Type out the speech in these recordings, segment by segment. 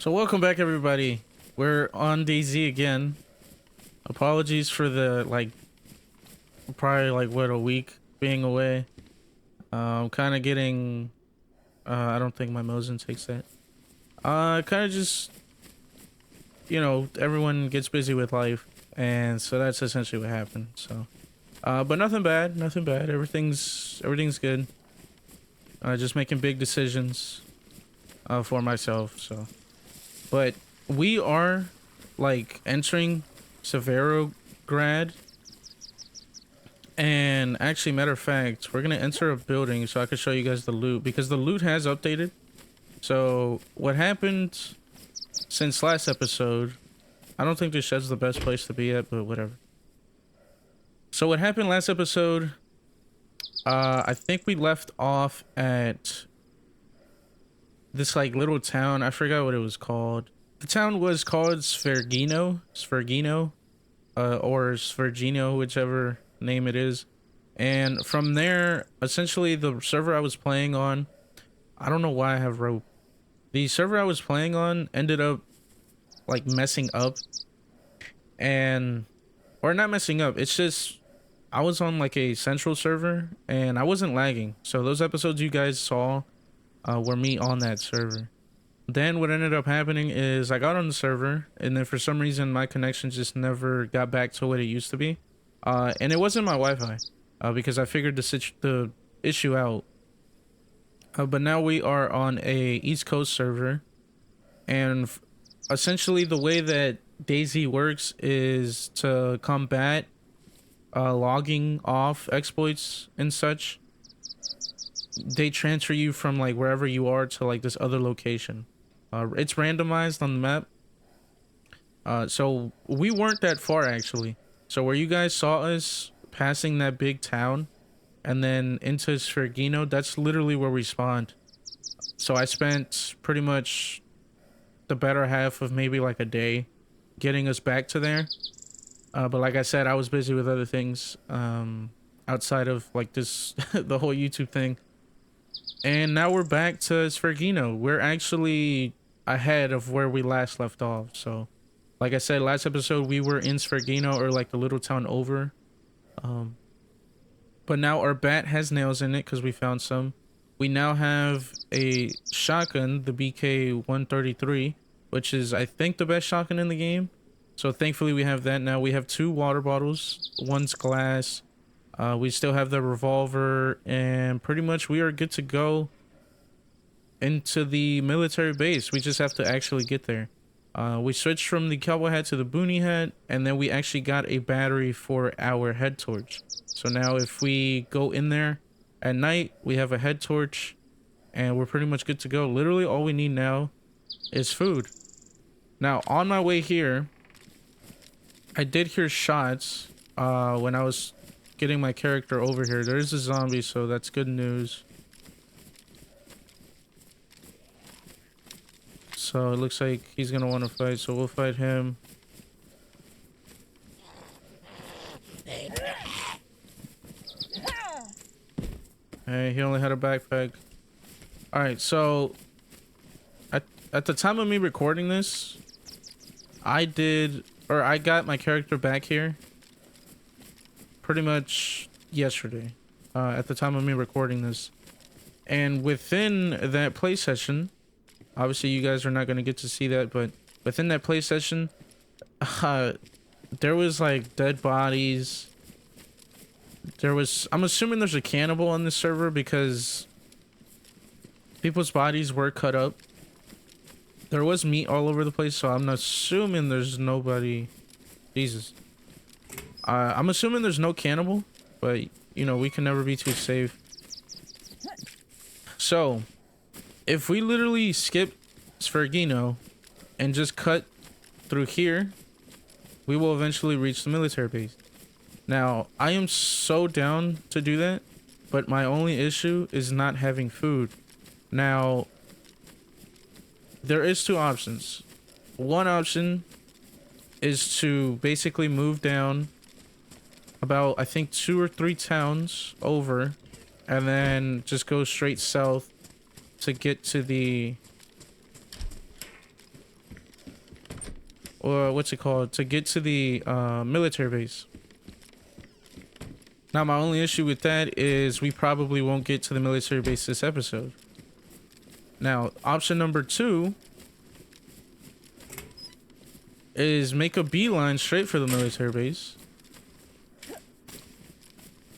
So welcome back, everybody. We're on DayZ again. Apologies for the probably what, a week being away. Kind of getting. I don't think my Mosin takes that. Kind of just, everyone gets busy with life, and so that's essentially what happened. So, but nothing bad, nothing bad. Everything's good. Just making big decisions, for myself. So. But we are entering Severograd, and actually, matter of fact, we're gonna enter a building so I can show you guys the loot, because the loot has updated. So what happened since last episode, I don't think this shed's the best place to be at, but whatever. So what happened last episode, I think we left off at this little town. I forgot what it was called. The town was called Svergino, or Svergino, whichever name it is. And from there, essentially the server I was playing on, I don't know why I have rope. The server I was playing on ended up messing up, or not messing up. It's just I was on a central server and I wasn't lagging. So those episodes you guys saw were me on that server. Then what ended up happening is I got on the server, and then for some reason my connection just never got back to what it used to be. And it wasn't my Wi-Fi, because I figured the issue out. But now we are on a East Coast server, and essentially the way that DayZ works is to combat logging off exploits and such. They transfer you from wherever you are to this other location. It's randomized on the map. So we weren't that far actually. So where you guys saw us passing that big town and then into Svergino, that's literally where we spawned. So I spent pretty much the better half of maybe a day getting us back to there. But like I said, I was busy with other things outside of this the whole YouTube thing. And now we're back to Svergino. We're actually ahead of where we last left off. So, like I said, last episode we were in Svergino, or the little town over. But now our bat has nails in it because we found some. We now have a shotgun, the BK-133, which is, I think, the best shotgun in the game. So thankfully we have that now. We have 2 water bottles. One's glass. We still have the revolver, and pretty much we are good to go into the military base. We just have to actually get there. We switched from the cowboy hat to the boonie hat, and then we actually got a battery for our head torch. So now if we go in there at night, we have a head torch, and we're pretty much good to go. Literally all we need now is food. Now on my way here, I did hear shots when I was getting my character over here. There's a zombie, so that's good news. So it looks like he's gonna want to fight, so we'll fight him. Hey, he only had a backpack. Alright, so at the time of me recording this, I got my character back here pretty much yesterday, at the time of me recording this. And within that play session, obviously you guys are not going to get to see that, but within that play session, there was dead bodies. I'm assuming there's a cannibal on this server because people's bodies were cut up. There was meat all over the place, so I'm assuming there's nobody. Jesus. I'm assuming there's no cannibal, but we can never be too safe. So if we literally skip Svergino and just cut through here, we will eventually reach the military base. Now I am so down to do that, but my only issue is not having food. Now there is 2 options. One option is to basically move down about, I think, 2 or 3 towns over, and then just go straight south to get to the or what's it called, to get to the military base. Now, my only issue with that is we probably won't get to the military base this episode. Now, option number 2 is make a beeline straight for the military base.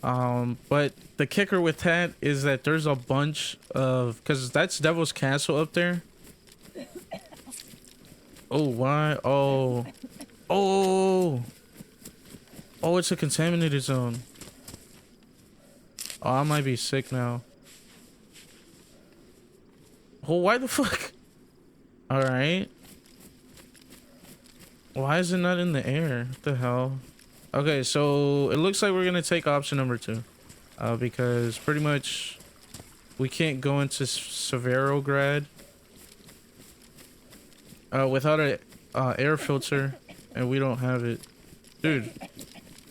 But the kicker with that is that there's a bunch of, because that's Devil's Castle up there. Oh, why? Oh, it's a contaminated zone. Oh, I might be sick now. Oh, why the fuck? All right. Why is it not in the air? What the hell? Okay, so it looks like we're gonna take option number 2, because pretty much we can't go into Severograd without a air filter, and we don't have it, dude.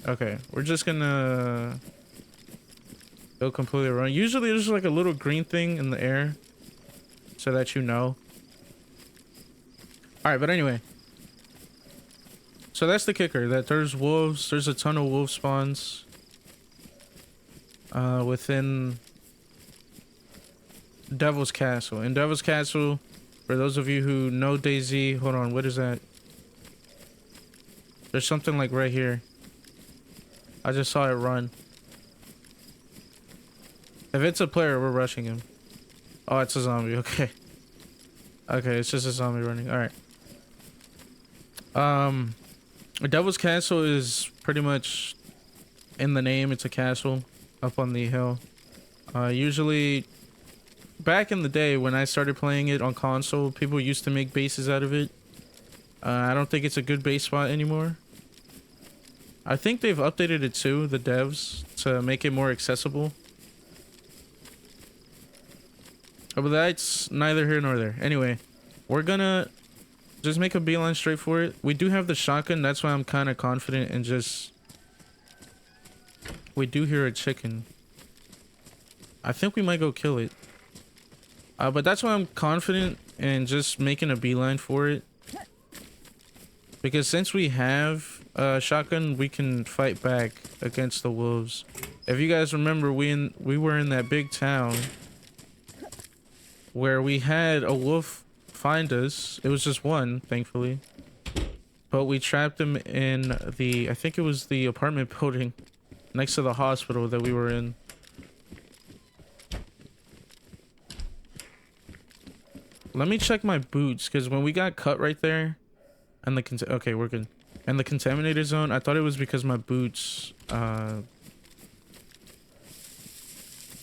Okay, we're just gonna go completely wrong. Usually there's like a little green thing in the air so that you know. All right, but anyway. So that's the kicker, that there's wolves. There's a ton of wolf spawns within Devil's Castle. In Devil's Castle, for those of you who know DayZ, hold on, what is that? There's something like right here. I just saw it run. If it's a player, we're rushing him. Oh, it's a zombie. Okay. Okay, it's just a zombie running. All right. Devil's Castle is pretty much in the name. It's a castle up on the hill. Usually, back in the day when I started playing it on console, people used to make bases out of it. I don't think it's a good base spot anymore. I think they've updated it too, the devs, to make it more accessible. But that's neither here nor there. Anyway, we're gonna just make a beeline straight for it. We do have the shotgun, that's why I'm kind of confident in just... We do hear a chicken. I think we might go kill it. But that's why I'm confident in just making a beeline for it. Because since we have a shotgun, we can fight back against the wolves. If you guys remember, we were in that big town where we had a wolf find us. It was just one, thankfully. But we trapped him in the, I think it was the apartment building next to the hospital that we were in. Let me check my boots, because when we got cut right there, and the okay, we're good. And the contaminated zone, I thought it was because my boots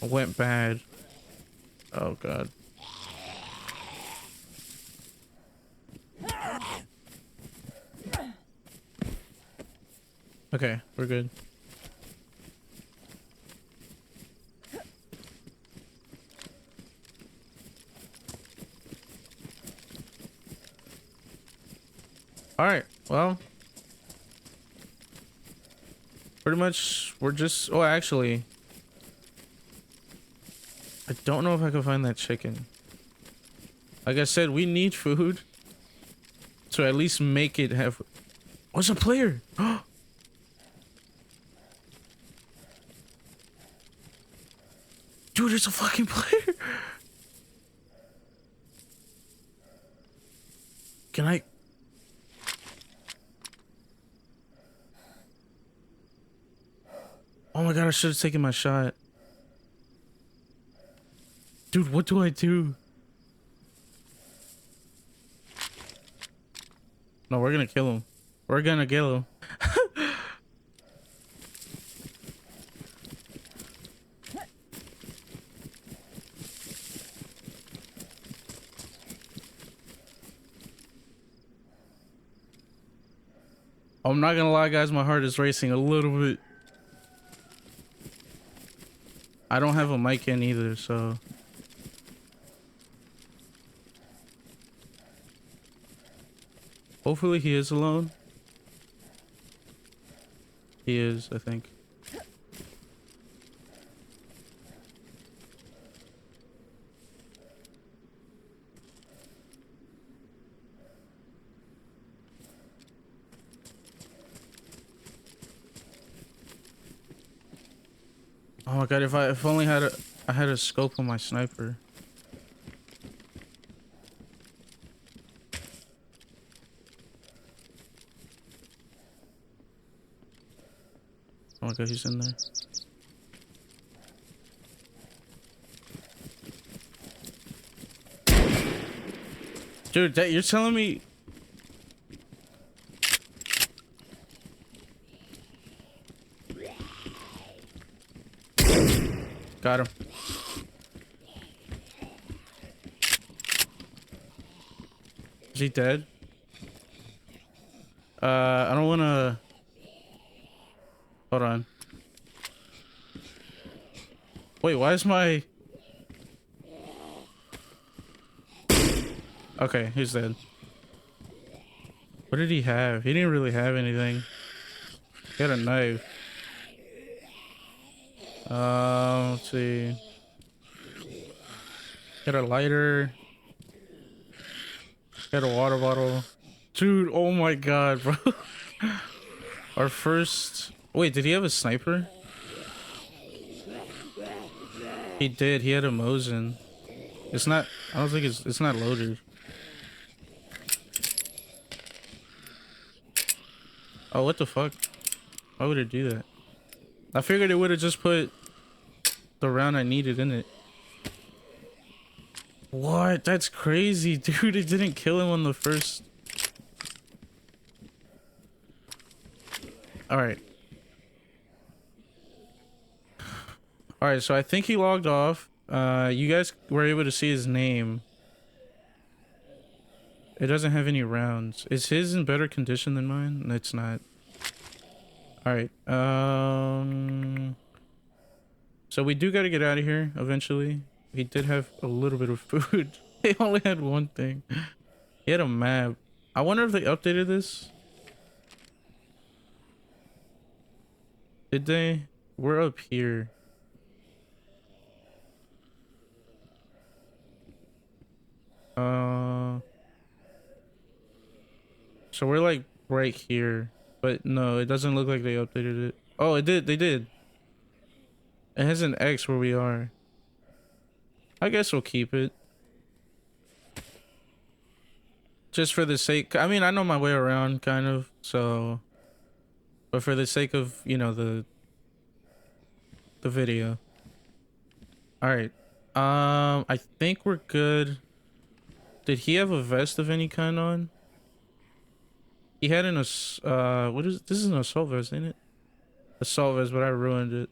went bad. Oh god. Okay, we're good. Alright, well. Pretty much, we're just... Oh, actually. I don't know if I can find that chicken. Like I said, we need food. So at least make it have... Oh, it's a player! Dude, it's a fucking player! Can I... Oh my god, I should have taken my shot. Dude, what do I do? No, we're gonna kill him. We're gonna kill him. I'm not gonna lie, guys, my heart is racing a little bit. I don't have a mic in either, so... Hopefully he is alone. He is, I think. Oh my god, if only I had a scope on my sniper. Oh my god, he's in there. Dude, you're telling me... Got him. Is he dead? I don't wanna... Hold on. Wait, why is my... Okay, he's dead. What did he have? He didn't really have anything. He had a knife. Let's see. Got a lighter. Got a water bottle. Dude, oh my god, bro. Our first... Wait, did he have a sniper? He did. He had a Mosin. It's not... I don't think it's not loaded. Oh, what the fuck? Why would it do that? I figured it would have just put the round I needed in it. What? That's crazy, dude. It didn't kill him on the first... Alright. Alright, so I think he logged off. You guys were able to see his name. It doesn't have any rounds. Is his in better condition than mine? No, it's not. Alright, so we do gotta get out of here eventually. He did have a little bit of food. He only had one thing. He had a map. I wonder if they updated this. Did they? We're up here. So we're like right here, but no, it doesn't look like they updated it. Oh, it did. They did. It has an X where we are. I guess we'll keep it. Just for the sake, I mean, I know my way around kind of, so, but for the sake of, you know, the video. All right. I think we're good. Did he have a vest of any kind on? He had an what is this? Is an assault vest, ain't it? Assault vest, but I ruined it.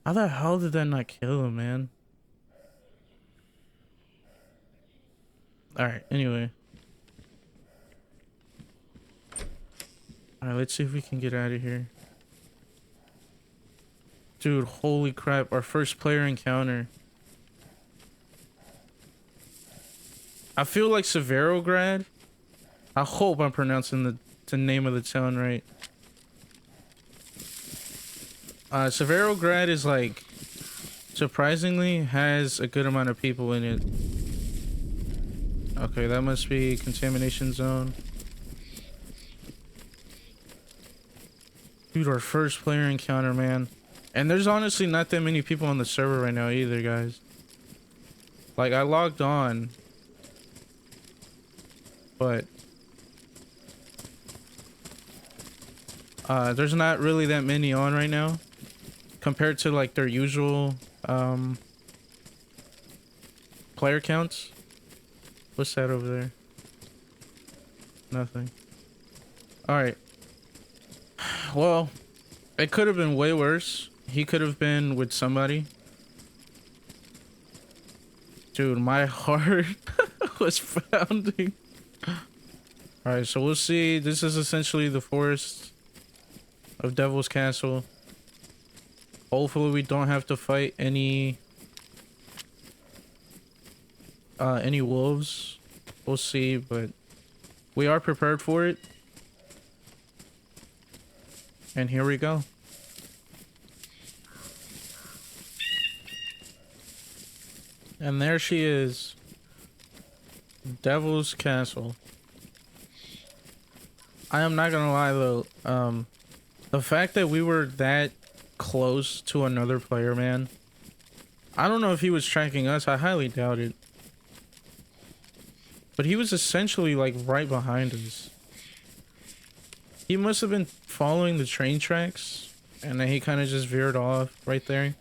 How the hell did that not kill him, man? All right. Anyway. All right. Let's see if we can get out of here. Dude, holy crap! Our first player encounter. I feel like Severograd. I hope I'm pronouncing the name of the town right. Severograd is like, surprisingly, has a good amount of people in it. Okay, that must be contamination zone. Dude, our first player encounter, man. And there's honestly not that many people on the server right now either, guys. Like, I logged on, but there's not really that many on right now compared to like their usual player counts. What's that over there? Nothing. All right. Well, it could have been way worse. He could have been with somebody. Dude, my heart was pounding. All right, so we'll see. This is essentially the forest of Devil's Castle. Hopefully we don't have to fight any wolves. We'll see, but we are prepared for it. And here we go. And there she is. Devil's Castle. I am not gonna lie though, the fact that we were that close to another player, man. I don't know if he was tracking us. I highly doubt it. But he was essentially like right behind us. He must have been following the train tracks, and then he kind of just veered off right there.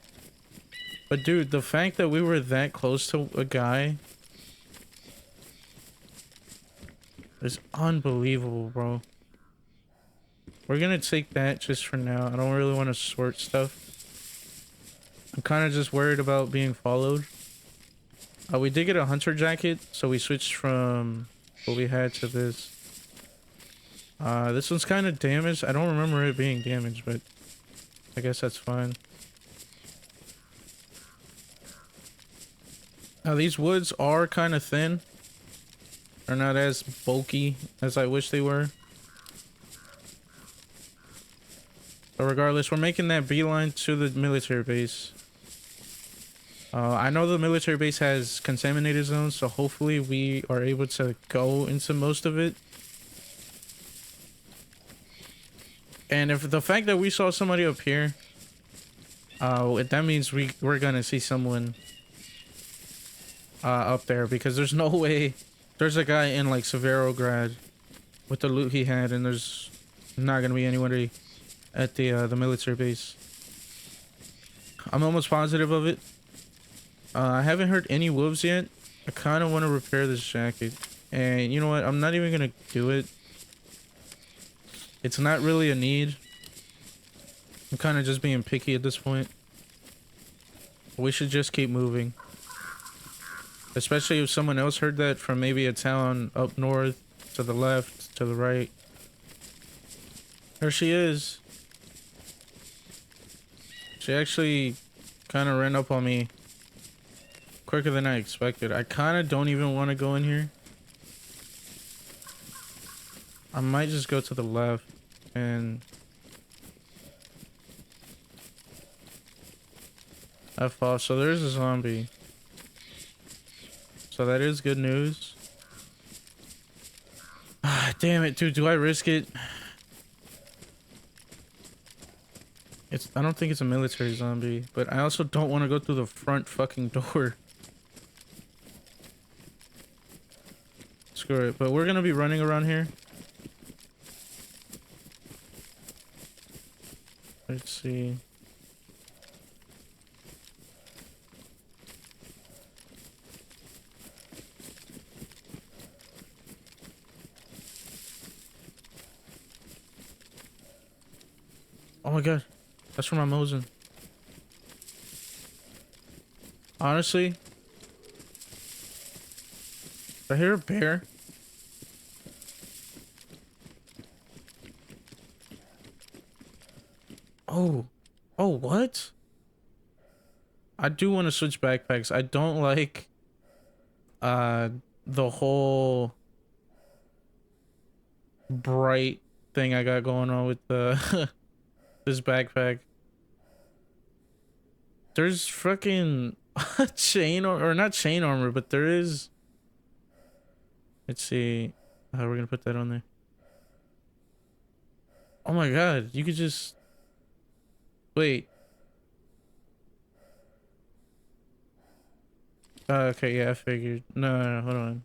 But dude, the fact that we were that close to a guy is unbelievable, bro. We're gonna take that just for now. I don't really want to sort stuff. I'm kind of just worried about being followed. We did get a hunter jacket, so we switched from what we had to this. This one's kind of damaged. I don't remember it being damaged, but I guess that's fine. Now these woods are kind of thin. They're not as bulky as I wish they were. But regardless, we're making that beeline to the military base. I know the military base has contaminated zones, so hopefully we are able to go into most of it. And if the fact that we saw somebody up here, that means we're gonna see someone up there, because there's no way there's a guy in like Severograd with the loot he had, and there's not gonna be anybody at the military base. I'm almost positive of it. I haven't heard any wolves yet. I kind of want to repair this jacket, and you know what? I'm not even gonna do it. It's not really a need. I'm kind of just being picky at this point. We should just keep moving. Especially if someone else heard that from maybe a town up north, to the left, to the right. There she is. She actually kind of ran up on me quicker than I expected. I kind of don't even want to go in here. I might just go to the left and F off. So there's a zombie. So that is good news. Ah, damn it, dude. Do I risk it? I don't think it's a military zombie, but I also don't want to go through the front fucking door. Screw it. But we're gonna be running around here. Let's see. Oh my god. That's from my Mosin. Honestly, I hear a bear. Oh. Oh, what? I do want to switch backpacks. I don't like the whole bright thing I got going on with the this backpack. There's fucking chain or not chain armor, but there is. Let's see how we're gonna put that on there. Oh my god, you could just wait. Okay, yeah, I figured. No, hold on.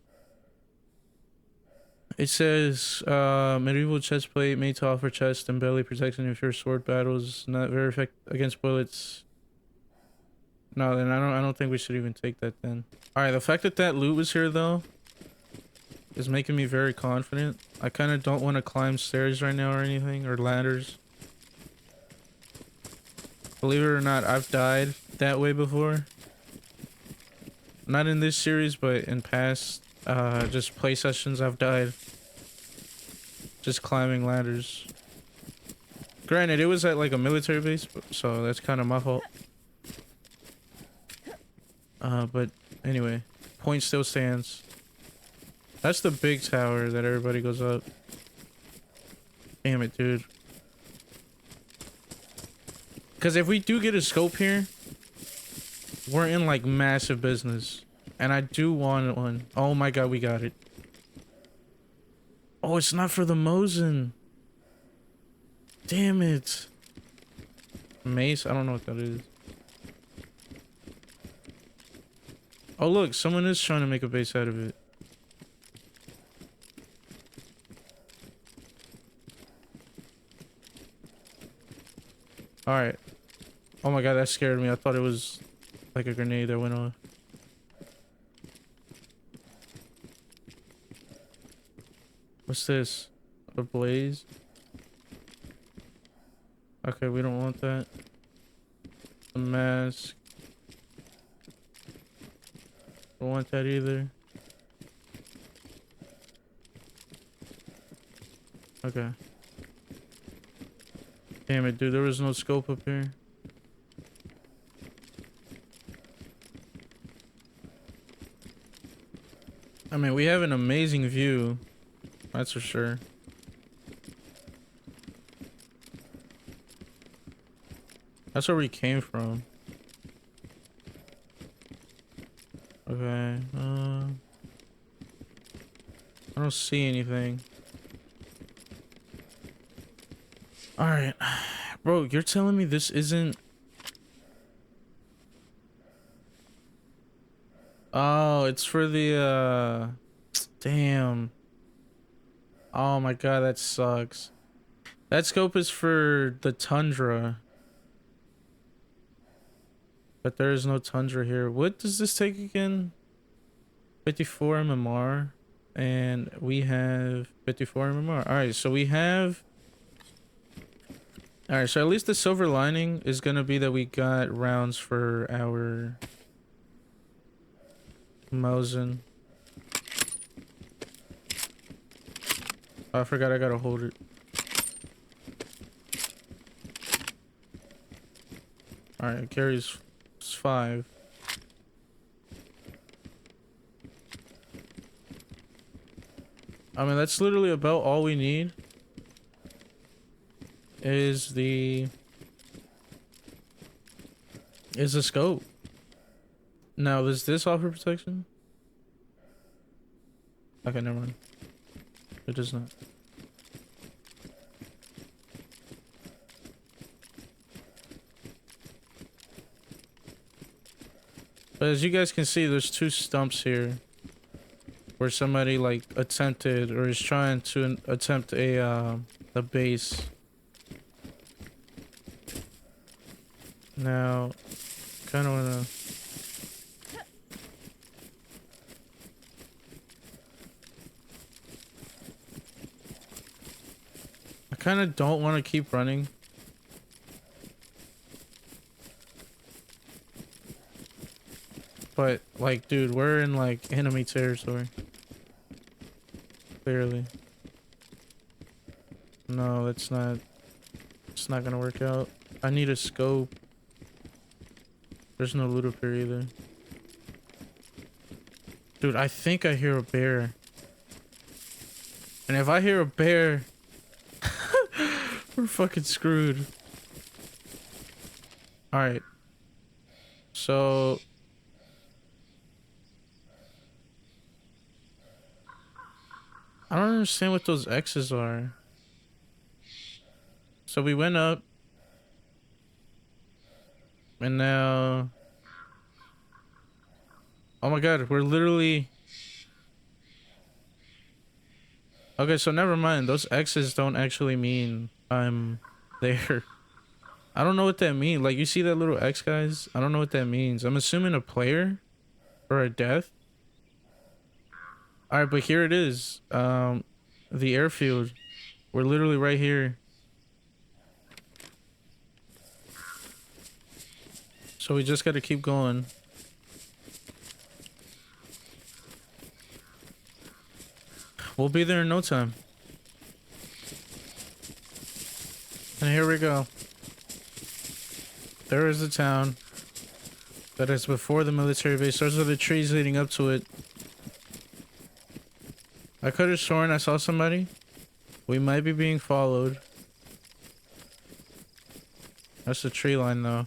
It says medieval chest plate made to offer chest and belly protection if your sword battles, not very effective against bullets. No, then I don't think we should even take that then. All right, the fact that that loot was here though is making me very confident. I kind of don't want to climb stairs right now or anything, or ladders. Believe it or not, I've died that way before. Not in this series, but in past just play sessions I've died just climbing ladders. Granted, it was at like a military base, so that's kind of my fault. But anyway, point still stands. That's the big tower that everybody goes up. Damn it, dude. Because if we do get a scope here, we're in like massive business. And I do want one. Oh my god, we got it. Oh, it's not for the Mosin. Damn it. Mace? I don't know what that is. Oh look, someone is trying to make a base out of it. Alright. Oh my god, that scared me. I thought it was like a grenade that went off. What's this? A blaze? Okay, we don't want that. A mask. Don't want that either. Okay. Damn it, dude. There was no scope up here. I mean, we have an amazing view. That's for sure. That's where we came from. Okay. I don't see anything. Alright. Bro, you're telling me this isn't... Oh, it's for the, Damn. Oh my god, that sucks. That scope is for the tundra. But there is no tundra here. What does this take again? 54 MMR. And we have 54 MMR. Alright, so we have... Alright, so at least the silver lining is gonna be that we got rounds for our... Mosin. Oh, I forgot I gotta hold it. Alright, it carries 5. I mean, that's literally about all we need. Is the scope. Now, does this offer protection? Okay, never mind. It does not. But as you guys can see, there's 2 stumps here where somebody like attempted or is trying to attempt a base. Now, kind of wanna. I kind of don't want to keep running. But, like, dude, we're in, like, enemy territory. Clearly. No, that's not... It's not gonna work out. I need a scope. There's no loot up here either. Dude, I think I hear a bear. And if I hear a bear... we're fucking screwed. Alright. So... I don't understand what those X's are. So we went up. And now... Oh my god, we're literally... Okay, so never mind. Those X's don't actually mean I'm there. I don't know what that means. Like, you see that little X, guys? I don't know what that means. I'm assuming a player or a death. Alright, but here it is. The airfield. We're literally right here. So we just gotta keep going. We'll be there in no time. And here we go. There is the town. That is before the military base. Those are the trees leading up to it. I could have sworn I saw somebody. We might be being followed. That's the tree line though.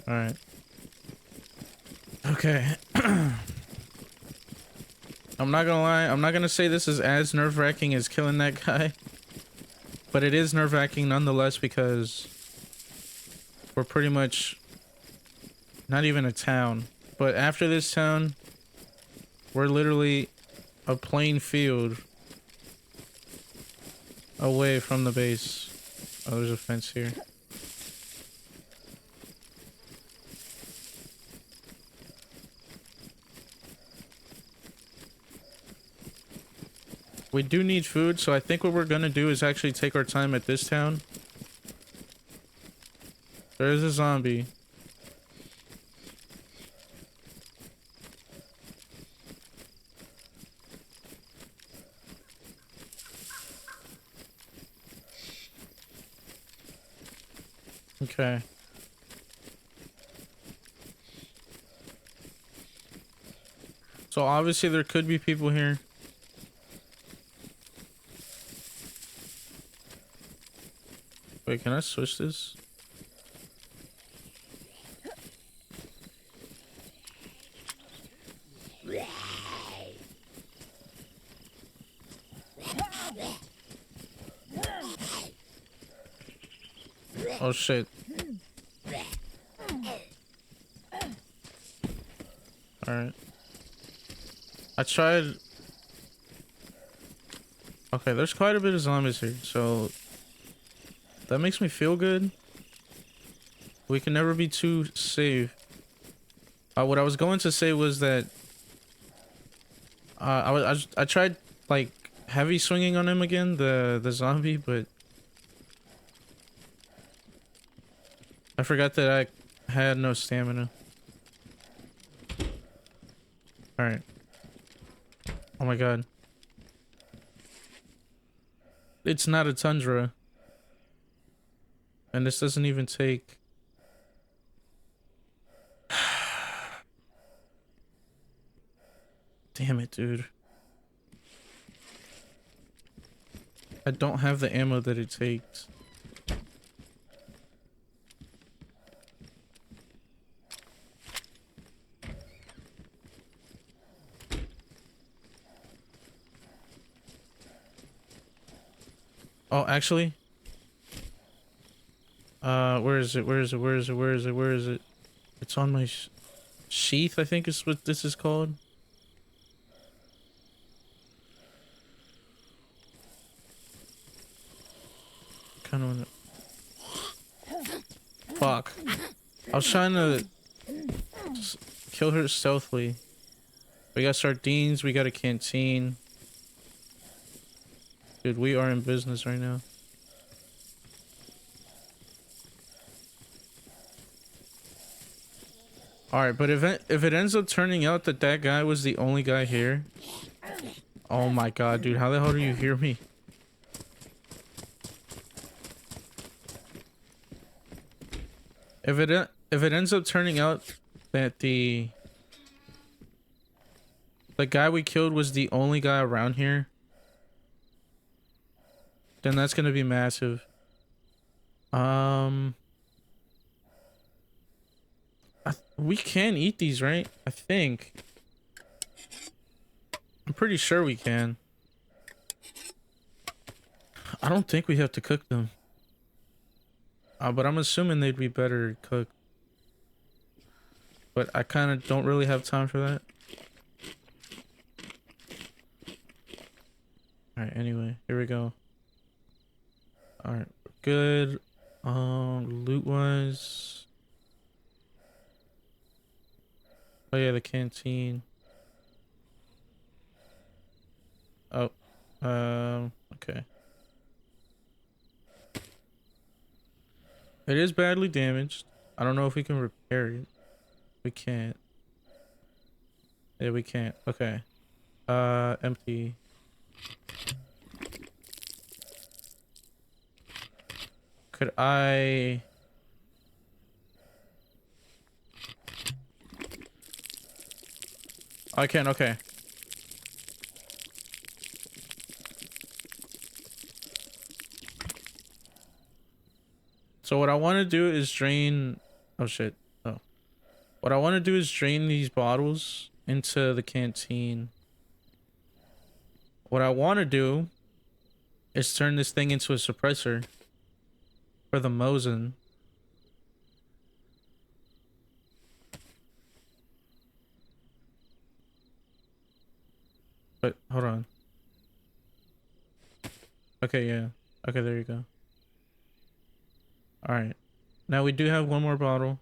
Alright. Okay. I'm not gonna lie. I'm not gonna say this is as nerve-wracking as killing that guy. But it is nerve-wracking nonetheless because we're pretty much not even a town. But after this town, we're literally a plain field away from the base. Oh, there's a fence here. We do need food, so I think what we're gonna do is actually take our time at this town. There is a zombie. Okay. So obviously there could be people here. Wait, can I switch this? Oh shit. Alright. I tried. Okay, there's quite a bit of zombies here, so that makes me feel good. We can never be too safe. What I was going to say was that I tried like heavy swinging on him again, the zombie, but I forgot that I had no stamina. All right. Oh my god. It's not a tundra. And this doesn't even take... Damn it, dude. I don't have the ammo that it takes. Oh, actually... where is it? Where is it? Where is it? Where is it? Where is it? It's on my sheath, I think is what this is called. Kind of wanna... Fuck. I was trying to kill her stealthily. We got sardines, we got a canteen. Dude, we are in business right now. Alright, but if it ends up turning out that that guy was the only guy here... Oh my god, dude, how the hell do you hear me? If it ends up turning out that the guy we killed was the only guy around here, then that's gonna be massive. We can eat these, right? I think. I'm pretty sure we can. I don't think we have to cook them. But I'm assuming they'd be better cooked. But I kind of don't really have time for that. Alright, anyway, here we go. Alright, good. Loot-wise... Oh yeah, the canteen. Oh, okay. It is badly damaged. I don't know if we can repair it. We can't. Yeah, we can't. Okay. Empty. Could I... I can, okay. So what I want to do is drain... Oh shit. Oh. What I want to do is drain these bottles into the canteen. What I want to do is turn this thing into a suppressor for the Mosin. But hold on. Okay, yeah. Okay, there you go. Alright. Now we do have one more bottle.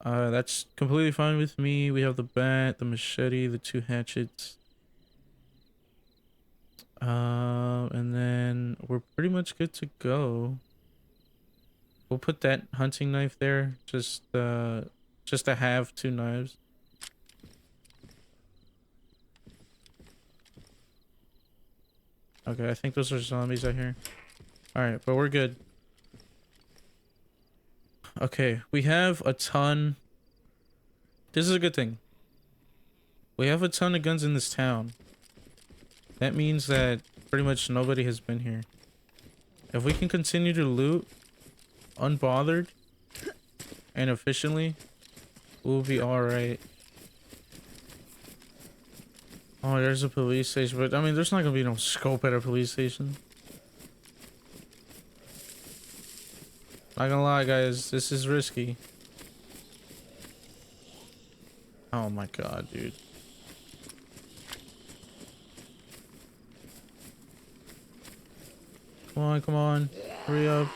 That's completely fine with me. We have the bat, the machete, the 2 hatchets. And then we're pretty much good to go. We'll put that hunting knife there. Just to have 2 knives. Okay, I think those are zombies out here. Alright, but we're good. Okay, we have a ton. This is a good thing. We have a ton of guns in this town. That means that pretty much nobody has been here. If we can continue to loot unbothered and efficiently, we'll be alright. Oh, there's a police station, but I mean, there's not gonna be no scope at a police station. Not gonna lie, guys, this is risky. Oh my god, dude. Come on, come on. Hurry up.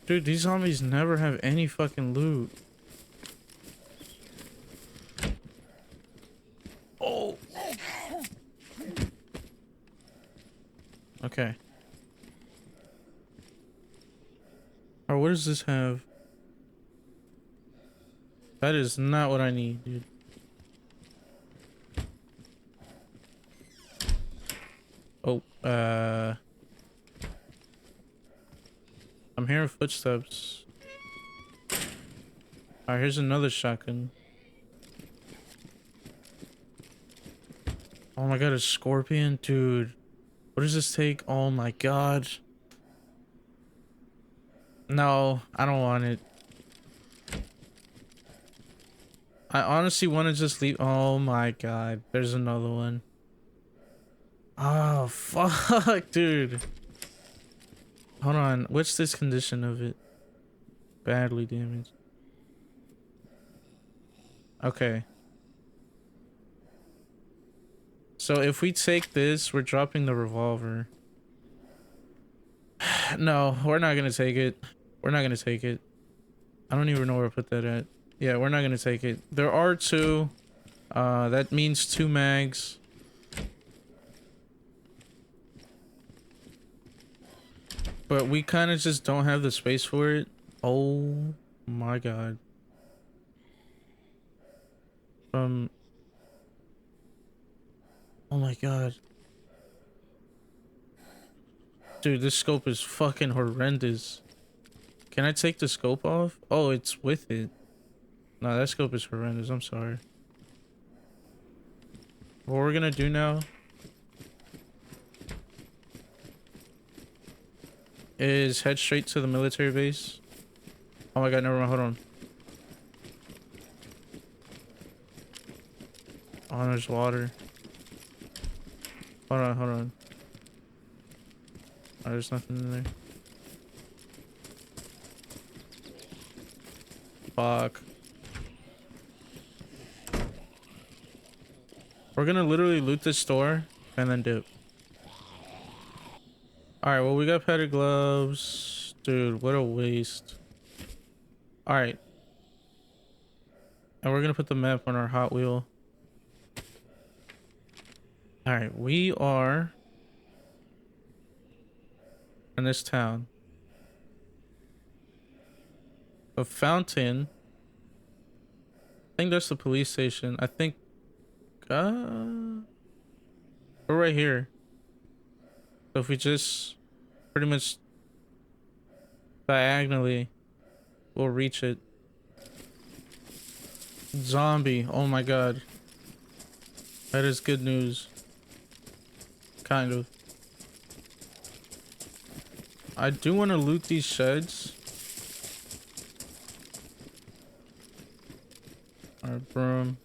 Dude, these zombies never have any fucking loot. Oh. Okay. Or what does this have? That is not what I need, dude. Oh, I'm hearing footsteps. Alright, here's another shotgun. Oh my god, a scorpion? Dude. What does this take? Oh my god. No, I don't want it. I honestly want to just leave. Oh my god, there's another one. Oh, fuck, dude. Hold on, what's this condition of it? Badly damaged. Okay. So if we take this, we're dropping the revolver. No, we're not gonna take it. We're not gonna take it. I don't even know where to put that at. Yeah, we're not gonna take it. There are 2. That means 2 mags. But we kind of just don't have the space for it. Oh my god. Oh my god. Dude, this scope is fucking horrendous. Can I take the scope off? Oh, it's with it. No, that scope is horrendous. I'm sorry. What we're gonna do now is head straight to the military base. Oh my god, never mind. Hold on. Oh, there's water. Hold on, hold on. Oh, there's nothing in there. Fuck. We're gonna literally loot this store and then dip. Alright, well, we got padded gloves. Dude, what a waste. Alright. And we're gonna put the map on our Hot Wheel. Alright, we are in this town. A fountain. I think that's the police station. I think we're right here. So if we just pretty much diagonally, we'll reach it. Zombie. Oh my god. That is good news. Kind of. I do want to loot these sheds. Alright, broom.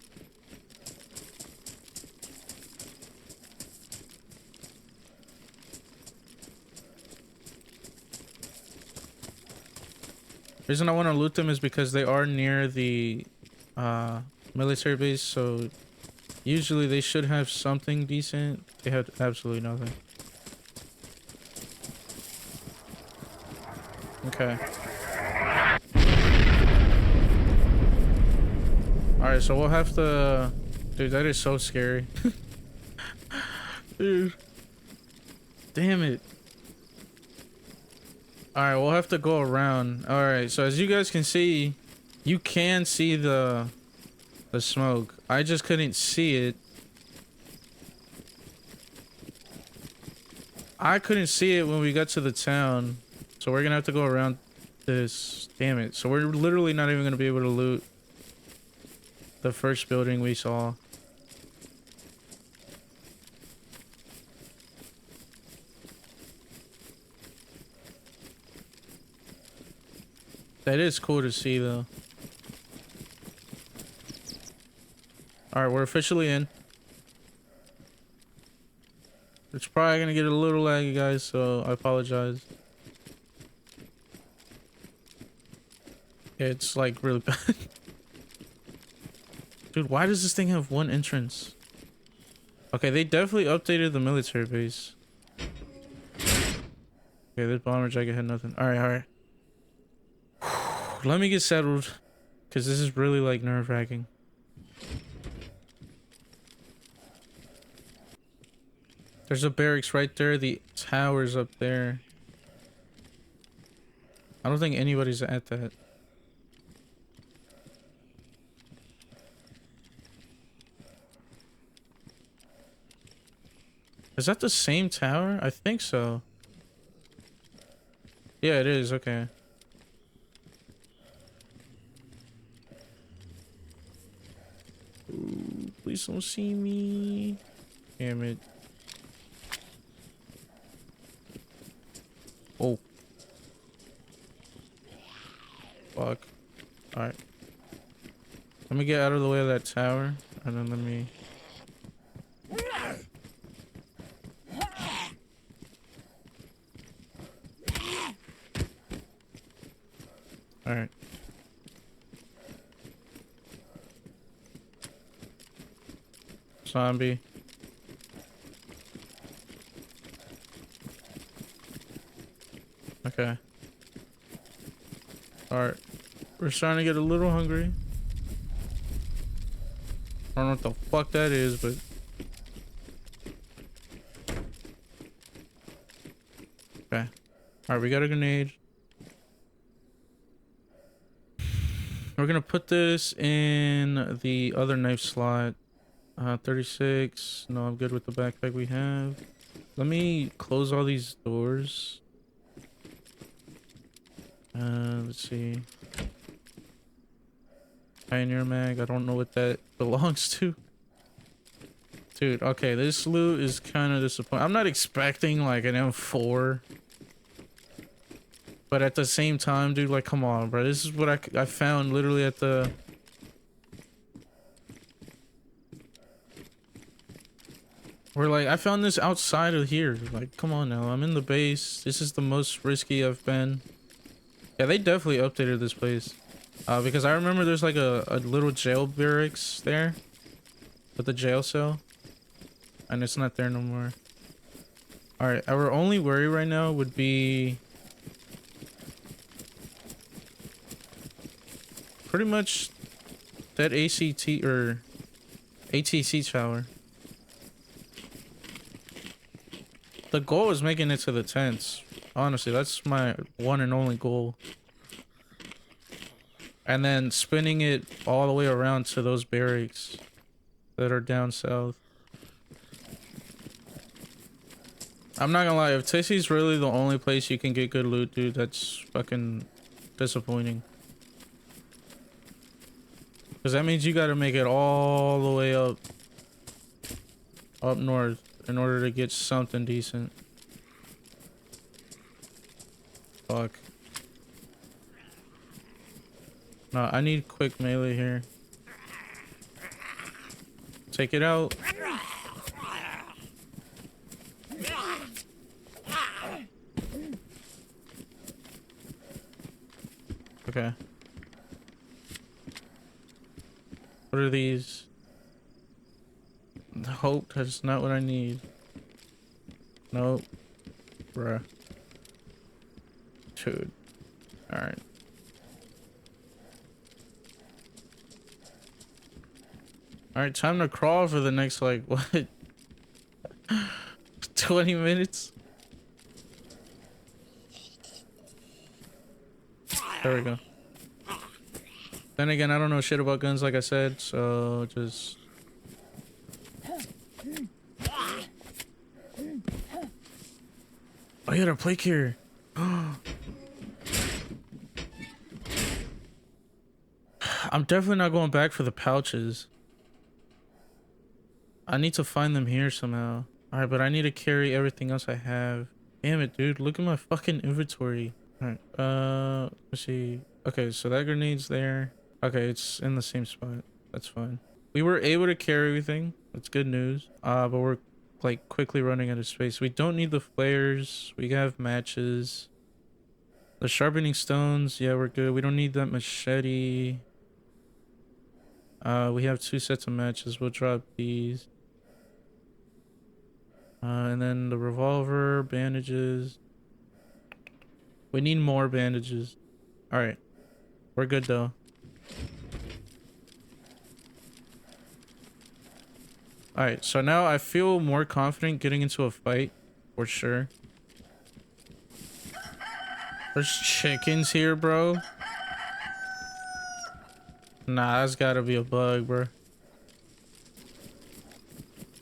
Reason I want to loot them is because they are near the military base, so usually they should have something decent. They have absolutely nothing. Okay. Alright, so we'll have to... Dude, that is so scary. Dude. Damn it. Alright, we'll have to go around. Alright, so as you guys can see, you can see the smoke. I just couldn't see it. I couldn't see it when we got to the town. So we're gonna have to go around this. Damn it. So we're literally not even gonna be able to loot the first building we saw. That is cool to see though. Alright, we're officially in. It's probably gonna get a little laggy, guys, so I apologize. Yeah, it's like really bad. Dude, why does this thing have one entrance? Okay, they definitely updated the military base. Okay, this bomber jacket had nothing. Alright, alright. Let me get settled, because this is really like nerve-wracking. There's a barracks right there. The tower's up there. I don't think anybody's at that. Is that the same tower? I think so. Yeah, it is. Okay. Ooh, please don't see me. Damn it. Oh. Fuck. Alright. Let me get out of the way of that tower, and then let me... Alright. Zombie. Okay. Alright. We're starting to get a little hungry. I don't know what the fuck that is, but... Okay. Alright, we got a grenade. We're gonna put this in the other knife slot. 36. No, I'm good with the backpack we have. Let me close all these doors. Let's see. Pioneer mag. I don't know what that belongs to. Dude, okay, this loot is kind of disappointing. I'm not expecting like an M4. But at the same time, dude, like, come on, bro. This is what I found literally at the... Where, like, I found this outside of here. Like, come on now. I'm in the base. This is the most risky I've been. Yeah, they definitely updated this place. Because I remember there's, like, a little jail barracks there. With the jail cell. And it's not there no more. Alright, our only worry right now would be... pretty much that ACT or ATC tower. The goal is making it to the tents. Honestly, that's my one and only goal. And then spinning it all the way around to those barracks that are down south. I'm not gonna lie, if Tisy's really the only place you can get good loot, dude, that's fucking disappointing. Because that means you gotta make it all the way up north in order to get something decent. Fuck. No, I need quick melee here. Take it out. Okay. What are these? Hope, that's not what I need. Nope. Bruh. Dude. Alright. Alright, time to crawl for the next, like, what? 20 minutes? There we go. Then again, I don't know shit about guns, like I said, so just... Oh, you got a plate here. I'm definitely not going back for the pouches. I need to find them here somehow. Alright, but I need to carry everything else I have. Damn it, dude. Look at my fucking inventory. Alright, let's see. Okay, so that grenade's there. Okay, it's in the same spot. That's fine. We were able to carry everything. That's good news. But we're like quickly running out of space. We don't need the flares. We have matches. The sharpening stones, yeah, we're good. We don't need that machete. We have 2 sets of matches. We'll drop these. And then the revolver, bandages. We need more bandages. Alright. We're good though. Alright, so now I feel more confident getting into a fight. For sure. There's chickens here, bro. Nah, that's gotta be a bug, bro.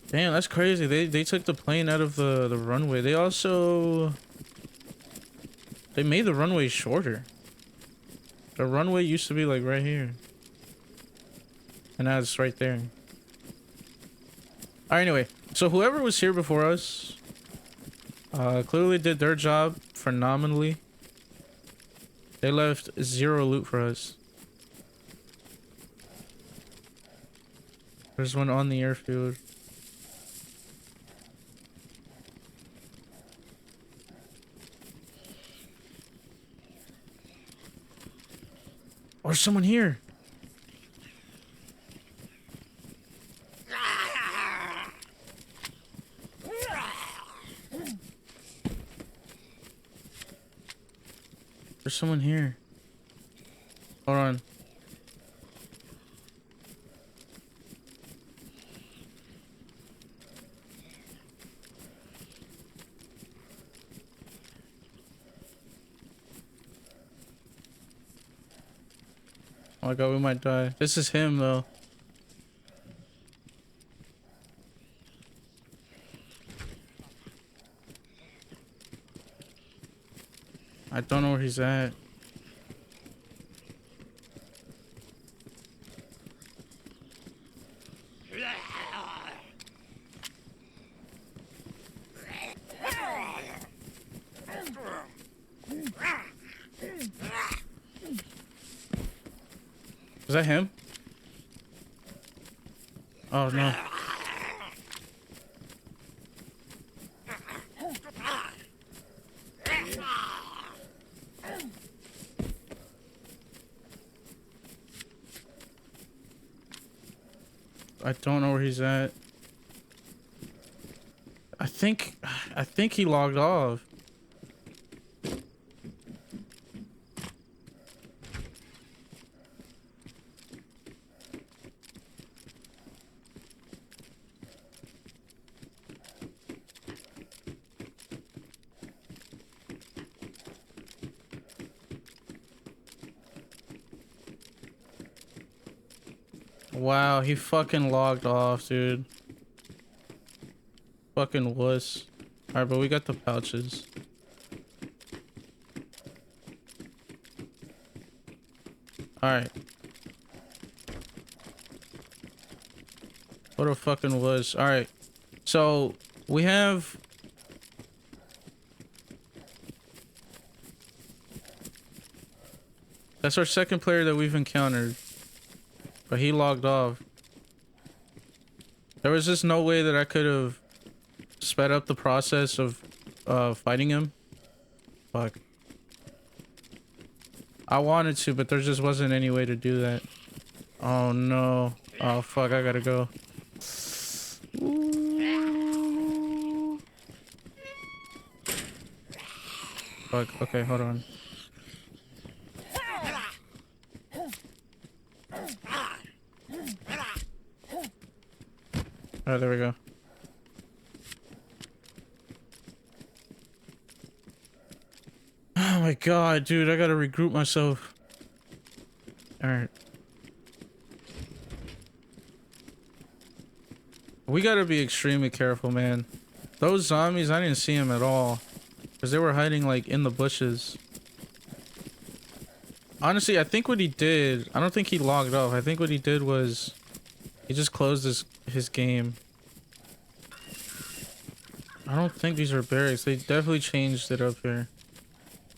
Damn, that's crazy. They took the plane out of the runway. They also... They made the runway shorter. The runway used to be like right here. And now it's right there. Alright, anyway. So whoever was here before us... clearly did their job phenomenally. They left 0 loot for us. There's one on the airfield. Or someone here. There's someone here. Hold on. Oh my god, we might die. This is him though. I don't know where he's at. Is that him? Oh no. I don't know where he's at. I think he logged off. Wow, he fucking logged off, dude. Fucking wuss. Alright, but we got the pouches. Alright. What a fucking wuss. Alright. So, we have... That's our second player that we've encountered. But he logged off. There was just no way that I could have sped up the process of fighting him. Fuck. I wanted to, but there just wasn't any way to do that. Oh no. Oh fuck, I gotta go. Ooh. Fuck, okay, hold on. Alright, there we go. Oh my god, dude, I gotta regroup myself. Alright. We gotta be extremely careful, man. Those zombies, I didn't see them at all. Because they were hiding, like, in the bushes. Honestly, I think what he did... I don't think he logged off. I think what he did was... he just closed his game. I don't think these are barracks. They definitely changed it up here.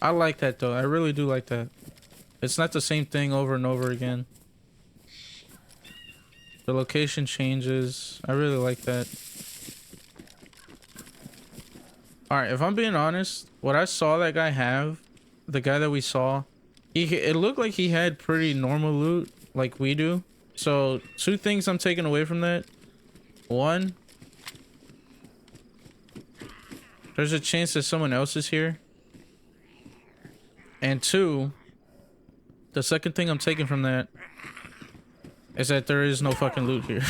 I like that, though. I really do like that. It's not the same thing over and over again. The location changes. I really like that. Alright, if I'm being honest, what I saw that guy have, the guy that we saw, it looked like he had pretty normal loot, like we do. So, two things I'm taking away from that. One, there's a chance that someone else is here. And two, the second thing I'm taking from that is that there is no fucking loot here.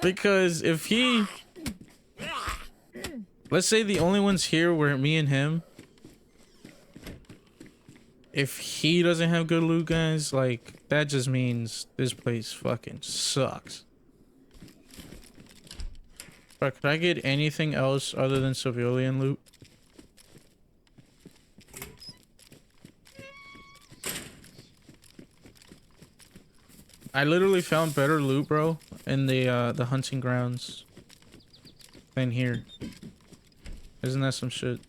Because if he... let's say the only ones here were me and him. If he doesn't have good loot, guys, like, that just means this place fucking sucks. But could I get anything else other than civilian loot? I literally found better loot, bro, in the hunting grounds than here. Isn't that some shit?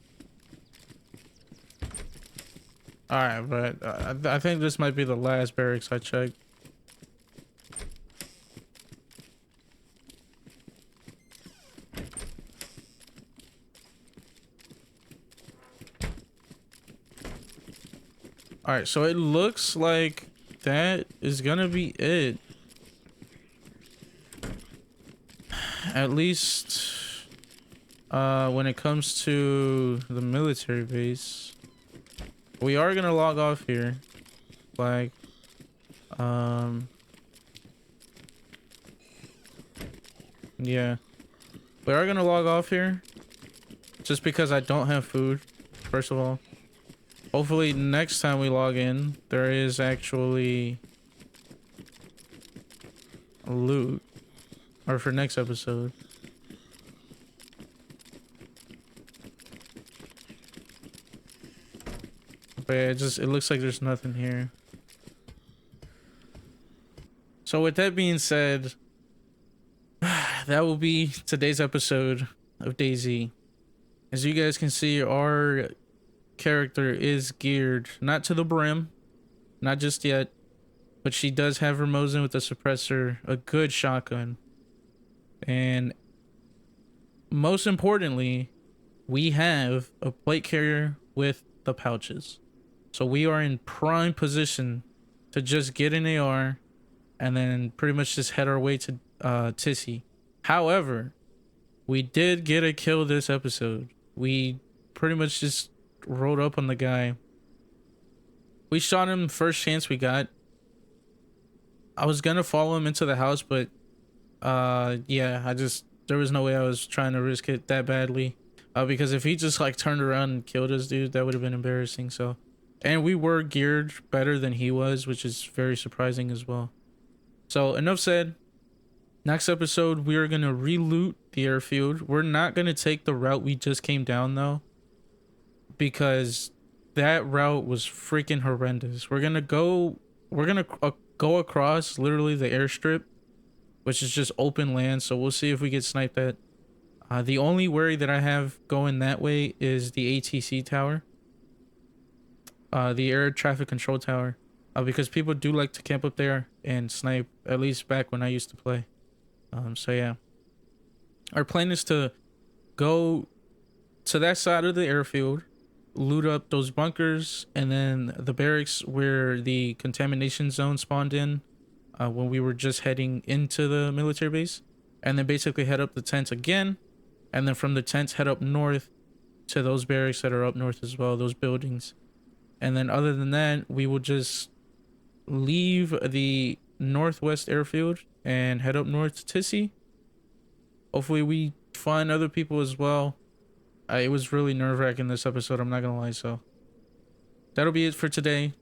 Alright, but I think this might be the last barracks I checked. Alright, so it looks like that is gonna be it. At least when it comes to the military base. We are gonna log off here. Like yeah. We are gonna log off here. Just because I don't have food, first of all. Hopefully next time we log in, there is actually loot. Or for next episode. But yeah, it looks like there's nothing here. So with that being said, that will be today's episode of DayZ. As you guys can see, our character is geared not to the brim, not just yet, but she does have her Mosin with a suppressor, a good shotgun, and most importantly, we have a plate carrier with the pouches. So we are in prime position to just get an AR and then pretty much just head our way to Tisy. However, we did get a kill this episode. We pretty much just rode up on the guy. We shot him first chance we got. I was gonna follow him into the house, but yeah, there was no way I was trying to risk it that badly. Because if he just like turned around and killed us, dude, that would have been embarrassing. So, and we were geared better than he was, which is very surprising as well. So enough said. Next episode, we are gonna re-loot the airfield. We're not gonna take the route we just came down though, because that route was freaking horrendous. We're gonna go across literally the airstrip, which is just open land. So we'll see if we get sniped at. The only worry that I have going that way is the ATC tower, the air traffic control tower, because people do like to camp up there and snipe, at least back when I used to play. So yeah, our plan is to go to that side of the airfield, loot up those bunkers, and then the barracks where the contamination zone spawned in when we were just heading into the military base, and then basically head up the tents again, and then from the tents head up north to those barracks that are up north as well, those buildings. And then other than that, we will just leave the northwest airfield and head up north to Tisy. Hopefully we find other people as well. It was really nerve-wracking this episode, I'm not gonna lie. So that'll be it for today.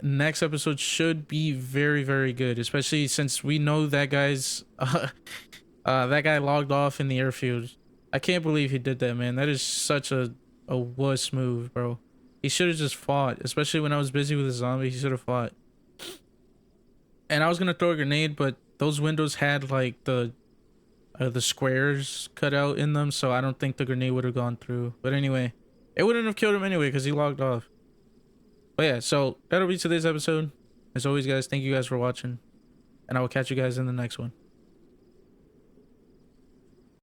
Next episode should be very, very good, especially since we know that guy's that guy logged off in the airfield. I can't believe he did that, man. That is such a wuss move, bro. He should have just fought, especially when I was busy with the zombie. He should have fought. And I was gonna throw a grenade, but those windows had like the squares cut out in them, so I don't think the grenade would have gone through. But anyway, it wouldn't have killed him anyway because he logged off. But yeah, so that'll be today's episode. As always, guys, thank you guys for watching, and I will catch you guys in the next one.